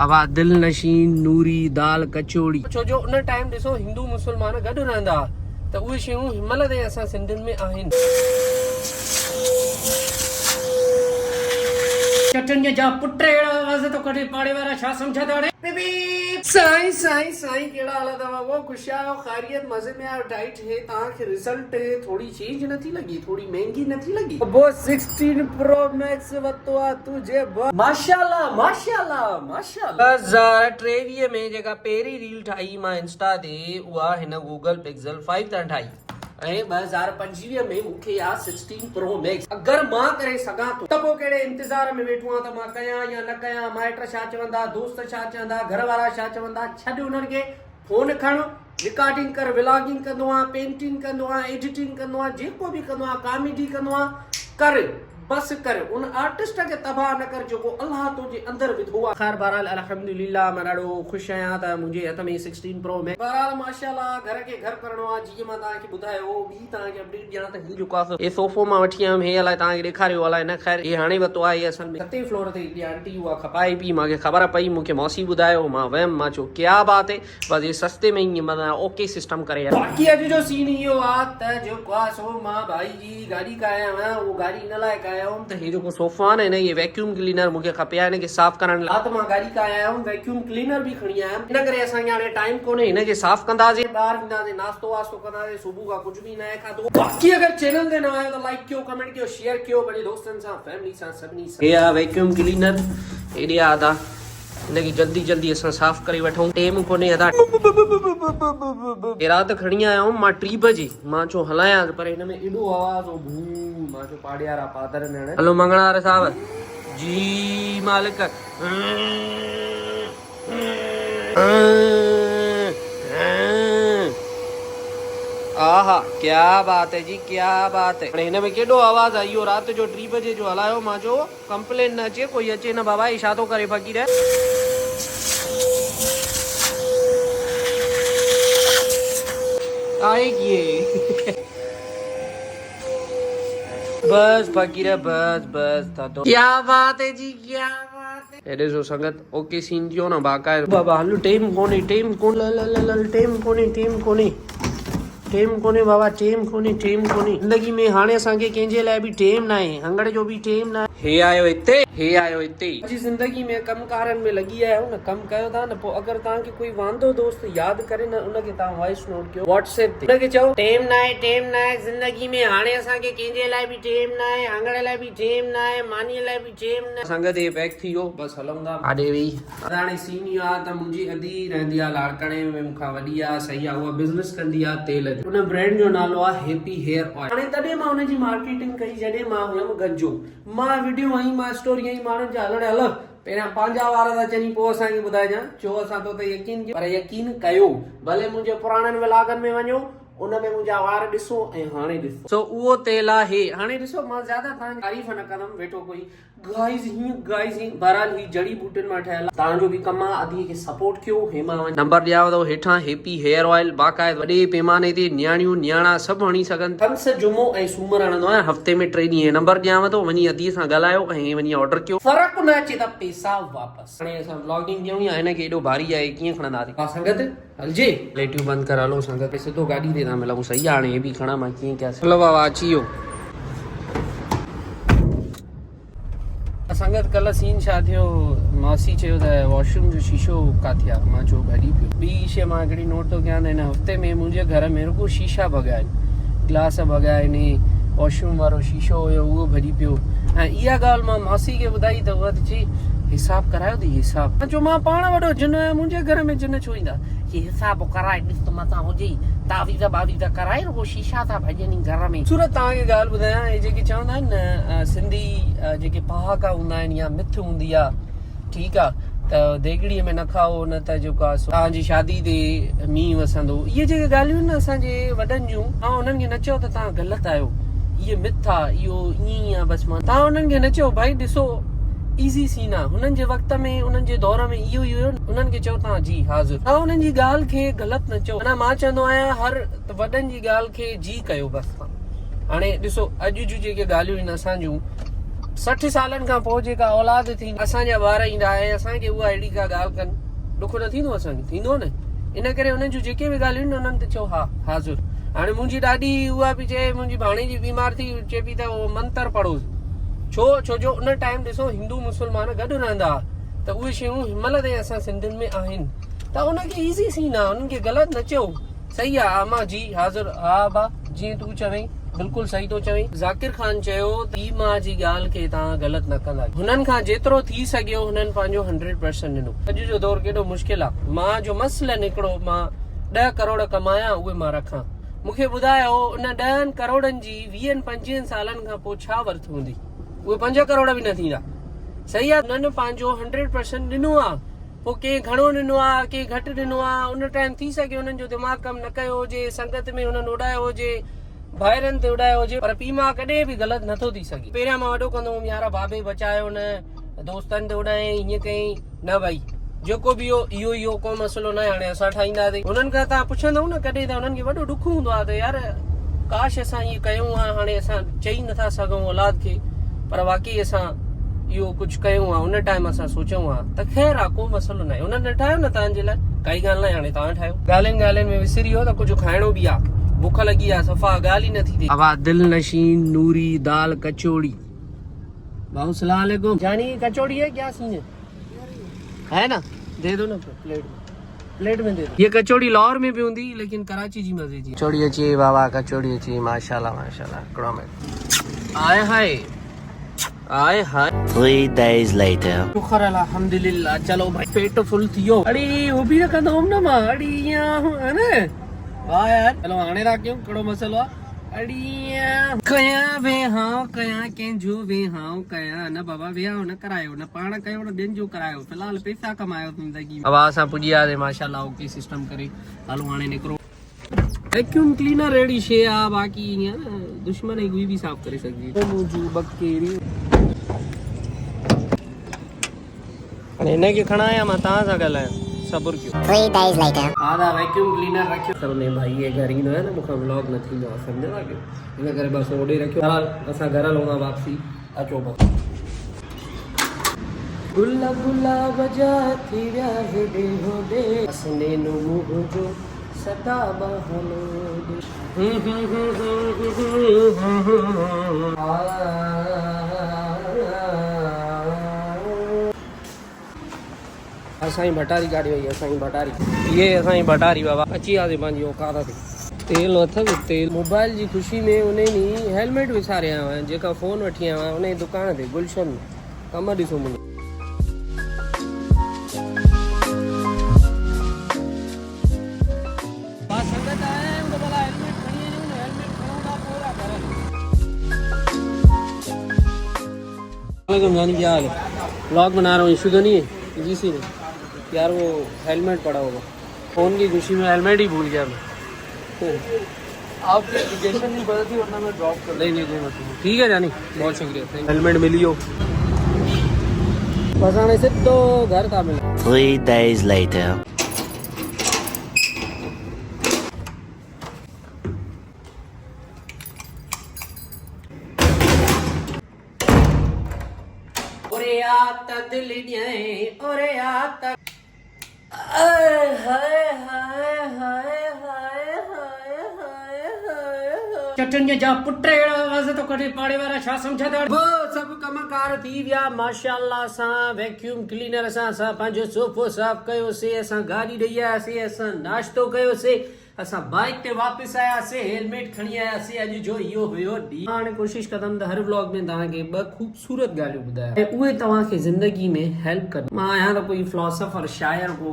आवा दिल नशीन नूरी दाल कचौड़ी छो जो उन टाइम ॾिसो हिंदू मुस्लमान गॾु रहंदा त उहे शयूं हिनमहिल ताईं असां सिंधियुनि में आहिनि। चटणीअ जा पुट अहिड़ा आवाज़ तो कढे पाड़े वारा छा सम्झा था हाणे साईं साईं साईं कहिड़ा हाल अथव? वो ख़ुशि आहियो, ख़ैरियत, मज़े में आहियो? डाइट है तव्हांखे रिज़ल्ट थोड़ी चेंज नथी लॻी, थोड़ी महांगी नथी लॻी? वो 16 प्रो मैक्स वरितो आहे तुंहिंजे माशाल्लाह माशाल्लाह माशाल्लाह। 2023 में जेका पहिरीं रील ठाही मां इंस्टा ते उहा हिन गूगल पिक्सल 5 तां ठाही ऐं 2025 में मूंखे आ 16 प्रो मैक्स। अगरि मां करे सघां थो त पोइ कहिड़े इंतज़ार में वेठो आहियां त मां कयां या न कयां? माइट छा चवंदा, दोस्त छा चवंदा, घर वारा छा चवंदा? छॾ उन्हनि खे, फोन खण, रिकॉर्डिंग कर, व्लॉगिंग कंदो आहियां, पेंटिंग कंदो आहियां, एडिटिंग कंदो आहियां, जेको बि कंदो आहियां, कॉमेडी कंदो आहियां, कर बस कर। उन आर्टिस्ट खे तबाह न कर जेको अल्लाह तुंहिंजे अंदर विधो आहे। ख़ैर बहरहाल अल्हम्दुलिल्लाह मां ॾाढो ख़ुशि आहियां त मुंहिंजे हथ में 16 प्रो मैक्स बहरहाल माशाल्लाह घर खे घर करणो आहे। जीअं मां तव्हांखे ॿुधायो ॿी तव्हांखे अपडेट ॾियां त हीउ जेको आहे हे सोफ़ो मां वठी आयुमि, हे अलाए तव्हांखे ॾेखारियो अलाए न, ख़ैर हे हाणे वरितो आहे। हे असल में 7थे फ्लोर ते हिकिड़ी आंटी उहा खपाए पई, मूंखे ख़बर पई, मूंखे मौसी ॿुधायो, मां वियमि, मां चयो क्या बात है, बसि हे सस्ते में ई माना ओके सिस्टम करे। बाक़ी अॼु जो सीन इहो आहे त जेको आहे सो मां भाई जी गाॾी काया आहियां, उहो गाॾी इन लाइ काया हुउमि त हे जेको सोफ़ा आहे न, ये वैक्यूम क्लीनर मूंखे खपे आहे हिनखे साफ़ करण लाइ, त मां गाॾी काया आहियां, वैक्यूम क्लीनर बि खणी आहियां। इन करे असांखे हाणे टाइम कोन्हे, हिनखे साफ़ कंदासीं, ॿाहिरि ईंदासीं, नाश्तो वास्तो कंदासीं, सुबुह खां कुझु बि न आहे खाधो। बाक़ी अगरि चैनल ते न आयो त लाइक कयो, कमेंट कयो, शेयर कयो, पंहिंजे दोस्तनि सां, फैमिली सां, सभिनी सां। हे आहे वैक्यूम क्लीनर, हेॾे आदा हिनखे जल्दी जल्दी असां साफ़ करे वठूं, टेम कोन्हे अदा। हे राति खणी आया आहियूं मां 3 बजे, मां चयो हलायां, पर हिन में एॾो आवाज़ हो भू, मां चयो पाड़ियारा पादर न। हलो मंगणा वारे साहब जी मालिक, आहा क्या बात है जी, क्या बात है। हिन में केॾो आवाज़ आहे, इहो राति जो 3 बजे जो हलायो, मां चयो कंप्लेन न अचे, कोई अचे न बाबा, छा थो करे फ़क़ीर। आए किए बस फ़क़ीर बस बस था तो क्या बात है जी, क्या बात है। एॾे जो संगत ओके सीन थियो न बाक़ाइदा बाबा। हलो टेम कोन्हे, टेम कोन टेम कोन्हे, टेम कोन्हे, टेम कोन्हे बाबा, टेम कोन्हे, टेम कोन्हे ज़िंदगी में। हाणे असांखे कंहिंजे लाइ बि टेम न आहे, हंगड़ जो बि टेम न आहे। हे आयो हिते, हे आयो हिते। अॼु ज़िंदगी में कमकारनि में लॻी आहियो न, कमु कयो था न, पोइ अगरि तव्हांखे कोई वांदो दोस्त यादि करे न, उनखे तव्हां वॉइस नोट कयो व्हाट्सएप ते, उनखे चओ टेम न आहे, टेम न आहे ज़िंदगी में, हाणे असांखे कंहिंजे लाइ बि टेम न आहे, हंगड़ लाइ बि टेम न आहे, मानीअ लाइ बि टेम न आहे। संगत हे पैक थी वियो, बसि हलूं था आॾे वेही। हाणे सीन इहो आहे त मुंहिंजी अधी रहंदी आहे लाड़काणे में, मूंखां वॾी आहे, सही आहे, उहा बिज़नेस कंदी आहे तेल जो, उन ब्रांड जो नालो आहे हैप्पी हेयर ऑयल। हाणे तॾहिं मां हुनजी मार्केटिंग कई जॾहिं मां हुयमि गंजो, मां वीडियो आई, मां स्टोरी आई, माण्हुनि जा हलण हल पहिरियां पंहिंजा वार था चवनि, पोइ असांखे ॿुधाइजां, चओ असां तो ते यकीन कयो, पर यकीन कयो, भले मुंहिंजे पुराणनि व्लॉगनि में वञो, उन में मुंहिंजा वार ॾिसो ऐं हाणे ॾिसो। सो उहो तेल आहे। हाणे ॾिसो मां ज़्यादा तव्हांजी तारीफ़ न कंदमि, वेठो कोई गाइस हीअं गाइस हीअं, बहरहाल ही जड़ी बूटियुनि मां ठहियल आहे, तव्हांजो बि कमु आहे, अधीअ खे सपोर्ट कयो। हेमां नंबर ॾियांव थो हेठां, हैप्पी हेयर ऑयल बाक़ाइदा वॾे पैमाने ते न्याणियूं न्याणा सभु हणी सघनि। हंस जुमो ऐं सूमर हणंदो आहियां, हफ़्ते में 3 ॾींहं। नंबर ॾियांव थो, वञी अधीअ सां ॻाल्हायो ऐं वञी ऑर्डर कयो, फ़र्क़ु न अचे त पैसा वापसि। हाणे असां व्लॉगिंग कयूं या हिनखे एॾो भारी आहे, कीअं खणंदासीं संगत? हलजे लेटियूं बंदि कर, हलो संगत सिधो गाॾी ते था मिलूं। सही आहे, हाणे हे बि खणा, मां कीअं कयां। हलो बाबा अची वियो। संगत कल्ह सीन छा थियो, मौसी चयो त वॉशरूम जो शीशो किथे आहे, मां चयो भॼी पियो। ॿी शइ मां हिकिड़ी नोट थो कयां त हिन हफ़्ते में मुंहिंजे घर में रुॻो शीशा भॻा आहिनि, ग्लास भॻा आहिनि, वॉशरूम वारो शीशो हुयो उहो भॼी पियो। ऐं इहा ॻाल्हि मां मौसी खे ॿुधाई त उहा त चई हिसाबु करायो अथई हिसाबु। मां चयो मां पाण वॾो जिन आहियां, मुंहिंजे घर में जिन छो ईंदा, ही हिसाबु कराए ॾिस त मथां हुजे तावीज़ बावीज़ कराए, रुॻो शीशा था भॼनि घर में। सूरत तव्हांखे ॻाल्हि ॿुधायां, हे जेके चवंदा आहिनि न सिंधी जेके पहाका हूंदा आहिनि या मिथ हूंदी आहे, ठीकु आहे, त देगड़ीअ में न खाओ, न त जेको आहे तव्हांजी शादी ते मींहुं वसंदो, इहे जेके ॻाल्हियूं न असांजे वॾनि जूं, तव्हां उन्हनि खे न चओ त तव्हां ग़लति आहियो, इहे मिथ आहे, इहो ईअं ई आहे। बसि मां तव्हां उन्हनि खे न चओ भाई ॾिसो ईज़ी सीन आहे, हुननि जे वक़्त में उन्हनि जे दौर में इहो ई हुयो, उन्हनि खे चओ तव्हां जी हाज़िर, तव्हां उन्हनि जी ॻाल्हि खे ग़लति न चओ। माना मां चवंदो आहियां हर वॾनि जी ॻाल्हि खे जी कयो बसि। हाणे ॾिसो अॼु जूं जेके ॻाल्हियूं आहिनि असांजूं, 60 सालनि खां पोइ जेका औलाद थी असांजा ॿार ईंदा ऐं असांखे उहा अहिड़ी का ॻाल्हि कनि ॾुख न थींदो असांखे थींदो न इन करे हुननि जूं जेके बि ॻाल्हियूं आहिनि उन्हनि ते चओ हा हाज़ुर हाणे मुंहिंजी ॾाॾी उहा बि चए मुंहिंजी भाणी जी बीमार थी चए पई त उहो मंतर पढ़ो छो जो उन टाइम ॾिसो हिंदू मुस्लमान गॾु रहंदा त उहे शयूं हिनमहिल ताईं असां सिंधियुनि में आहिनि त उनखे ईज़ी सीन आहे उन्हनि खे ग़लति न चयो सही आहे अमा जी हाज़ुर हा बा जीअं तूं चवई बिल्कुलु सही थो चवई ज़ाकिर ख़ान चयो त ई मां जी ॻाल्हि खे तव्हां ग़लति न कंदा हुननि खां जेतिरो थी सघियो हुननि पंहिंजो 100% ॾिनो अॼु जो दौर केॾो मुश्किल आहे मां जो मसइलो निकिरो मां 10 करोड़ कमाया उहे मां रखां मूंखे ॿुधायो उन 10 करोड़नि जी 20-25 सालनि खां पोइ छा वर्थ हूंदी उहे 5 करोड़ बि न थींदा सही आहे हुननि पंहिंजो 100% ॾिनो आहे पोइ कंहिं घणो ॾिनो आहे कंहिं घटि ॾिनो आहे उन टाइम थी सघे हुननि जो दिमाग़ कमु न कयो हुजे संगत में हुननि उॾायो हुजे भाइरनि ते उॾायो हुजे पर पीउ मां कॾहिं बि ग़लति नथो थी सघे पहिरियां मां वॾो कंदो हुउमि यार बाबे बचायो न दोस्तनि ते उॾायईं हीअं कयईं न भई जेको बि इहो को मसइलो न आहे हाणे असां ठाहींदासीं हुननि खां तव्हां पुछंदव न कॾहिं त हुननि खे वॾो ॾुख हूंदो आहे त यार काश असां इहो कयूं आहे हाणे असां चई नथा सघूं औलाद खे पर वाक़ई असां इहो कुझु कयूं आहे उन टाइम असां सोचूं आहे त ख़ैर आहे को मसइलो न आहे हुननि ठाहियो न तव्हांजे लाइ काई ॻाल्हि न आहे हाणे तव्हां ठाहियो ॻाल्हियुनि में विसरी वियो त कुझु खाइणो बि आहे भूख लगी है सफा गाली न थी आवाज दिल नशीन नूरी दाल कचौड़ी बाबू सलाम अलैकुम जानी कचौड़ी है क्या सीन है ना दे दो ना प्लेट में दे दो ये कचौड़ी लाहौर में भी होंदी लेकिन कराची जी मजे जी कचौड़ी अच्छी बाबा कचौड़ी अच्छी माशाल्लाह कड़ो में आए हाय 3 days later शुक्र अल्हम्दुलिल्लाह चलो भाई पेट फुल थियो अड़ी वो भी रखंदो हम ना मां अड़ी है ना वाह यार चलो हाणे था कयूं कहिड़ो मसइलो आहे अड़िया कया वेहां कया कंहिंजो वेहां कया न बाबा वेहां न करायो न पाण कयो न ॿियनि जो करायो फ़िलहाल पैसा कमायो ज़िंदगी में अब असां पुॼी वियासीं माशाल्लाह ओके सिस्टम करे हलो हाणे निकिरो वैक्यूम क्लीनर अहिड़ी शइ आहे बाक़ी ईअं न दुश्मन जी गुई बि साफ़ करे सघिजे मुंहिंजूं बकेरियूं हाणे हिनखे खणाया मां तव्हां सां ॻाल्हायां सब्र कयो 3 days later आधा वैक्यूम क्लीनर रखियो सर ने भाई ये घर ईंदो आहे न मूंखां व्लॉग न थींदो आहे सम्झो था कयो इन करे बसि ओॾे रखियो हाल असां घर हलूं था वापसी अचो बसि गुल गुलाब जा थी विया हेॾे होॾे हसने नो मुंहुं जो सदा बहलो असांजी भटारी गाड़ी वई असांजी भटारी ये असांजी भटारी बाबा अची वियासीं पंहिंजी औकात ते तेल अथव तेल मोबाइल जी ख़ुशी में उन ॾींहुं हेलमेट विसारे आयो आहियां जेका फ़ोन वठी आयो आहियां उन जी दुकान ते गुलशन में कमु ॾिसो मुंहिंजो जानी क्या हाल है ब्लॉग बना रहा हूँ इशू तो नहीं है जी सी नहीं यार वो हेलमेट पड़ा होगा फ़ोन की खुशी में हेलमेट ही भूल गया मैं आपकी एप्लीकेशन नहीं पता थी वरना मैं ड्रॉप कर नहीं कोई मतलब ठीक है जानी बहुत शुक्रिया हेलमेट मिली हो बस आने से तो घर था मिला 3 days later ओरे आता दिल न्याय ओरे आता हाय हाय हाय हाय हाय हाय हाय चटन जा पुट अहिड़ा वज़ तो कॾहिं पाड़े वारा छा सम्झंदा वो सभु कमकार थी विया माशाल्लाह सां वैक्यूम क्लीनर सां पंहिंजो सोफ़ो साफ़ कयोसीं असां गाॾी ॾेई आयासीं असां नाश्तो कयोसीं असां बाइक ते वापसि आयासीं हेलमेट खणी आयासीं अॼु जो इहो हुयो ॾींहुं हाणे कोशिशि कंदमि त हर व्लॉग में तव्हांखे ॿ ख़ूबसूरत ॻाल्हियूं ॿुधायां ऐं उहे तव्हांखे ज़िंदगी में हेल्प कनि मां आहियां त कोई फिलोसफर शायर को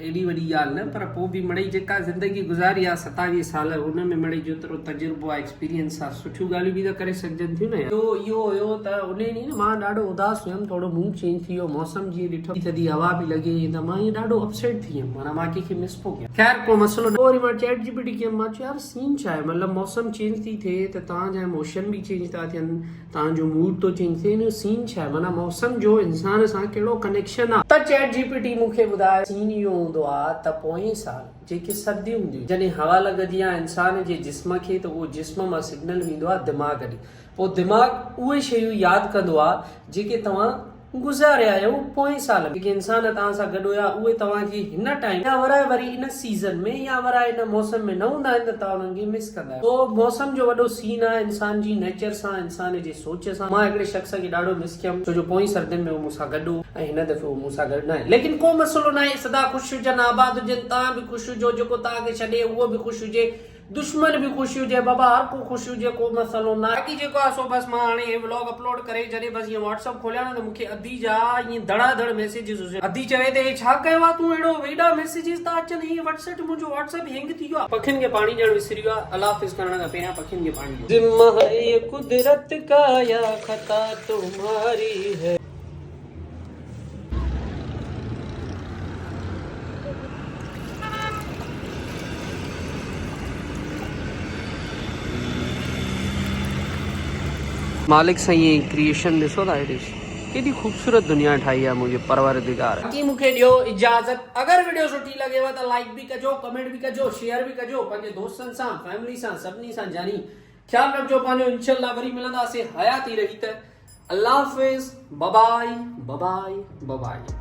एॾी वॾी ॻाल्हि न पर पोइ बि मिड़ई जेका ज़िंदगी गुज़ारी आहे 27 साल हुन में मिड़ई जेतिरो तजुर्बो आहे एक्सपीरियंस आहे सुठियूं ॻाल्हियूं बि त करे सघजनि थियूं न तो इहो हुयो त उन ॾींहुं न मां ॾाढो उदास हुयुमि थोरो मूड चेंज थी वियो मौसम जीअं ॾिठो थधी हवा बि लॻे त मां ईअं ॾाढो अपसेट थी वियुमि माना मां कंहिंखे मिस पियो कयां ख़ैर को मसइलो न वरी मां चैट जीपीटी कयमि मां चयो यार सीन छा आहे मतिलबु मौसम चेंज थी थिए त तव्हांजा इमोशन बि चेंज था थियनि तव्हांजो मूड थो चेंज थिए हिन जो सीन छा आहे माना मौसम जो इंसान सां कहिड़ो कनेक्शन आहे त चैट जीपीटी मूंखे ॿुधायो सीन इहो हूंदो आहे त पोएं साल जेके सर्दियूं हूंदियूं जॾहिं हवा लॻंदी आहे इंसान जे जिस्म खे त उहो जिस्म मां सिग्नल वेंदो आहे दिमाग़ ॾे, पोइ दिमाग़ उहे शयूं यादि कंदो आहे जेके तव्हां गुज़ारिया आहियो पोएं साल में। जेके इंसान तव्हां सां गॾु हुया उहे तव्हांखे हिन टाइम या वरी इन सीज़न में या वरी इन मौसम में न हूंदा आहिनि त तव्हां उन्हनि खे मिस कंदा आहियो। तो मौसम जो वॾो सीन आहे इंसान जी नेचर सां, इंसान जी सोच सां। मां हिकिड़े शख़्स खे ॾाढो मिस कयमि छो जो पोएं सर्दियुनि में उहो मूंसां गॾु ऐं हिन दफ़े उहो मूंसां गॾु न आहे। लेकिन को मसइलो न आहे, सदा ख़ुशि हुजनि, आबाद हुजनि, तव्हां बि ख़ुशि हुजो, जेको तव्हांखे छॾे उहो बि ख़ुशि हुजे, दुश्मन भी खुश हुजे, बाबा हर को खुश हुजे, को मसलो ना। बाकी जेको आहे सो बस मां हाणे व्लॉग अपलोड करे जॾहिं बस ये व्हाट्सएप खोलिया न त मूंखे अधी जा ये धड़ाधड़ मैसेजेस हुजे। अधी चवे ते छा कयो आहे तूं, एड़ो एॾा मैसेजेस था अचनि, ये व्हाट्सएप मुंहिंजो व्हाट्सएप हैंग थी वियो आहे। पखियुनि खे पाणी ॾियणु विसरी वियो आहे। अल्लाह हाफ़िज़ करण खां पहिरियां पखियुनि खे पाणी ॾियो। ज़िम्मा है ये कुदरत का या खता तुम्हारी है। मालिक सां ये क्रिएशन ॾिसो था, केॾी ख़ूबसूरत दुनिया ठाही आहे मुंहिंजे परवरदिगार। बाक़ी मूंखे ॾियो इजाज़त, अगरि वीडियो सुठी लॻेव त लाइक भी कजो, कमेंट भी कजो, शेयर भी कजो पंहिंजे दोस्तनि सां, फैमिली सां, सभिनी सां। जानी ख्याल रखजो पंहिंजो, इंशाअल्लाह वरी मिलंदासीं हयाती रही त। अल्लाह हाफ़िज़, बाय बाय बाय बाय।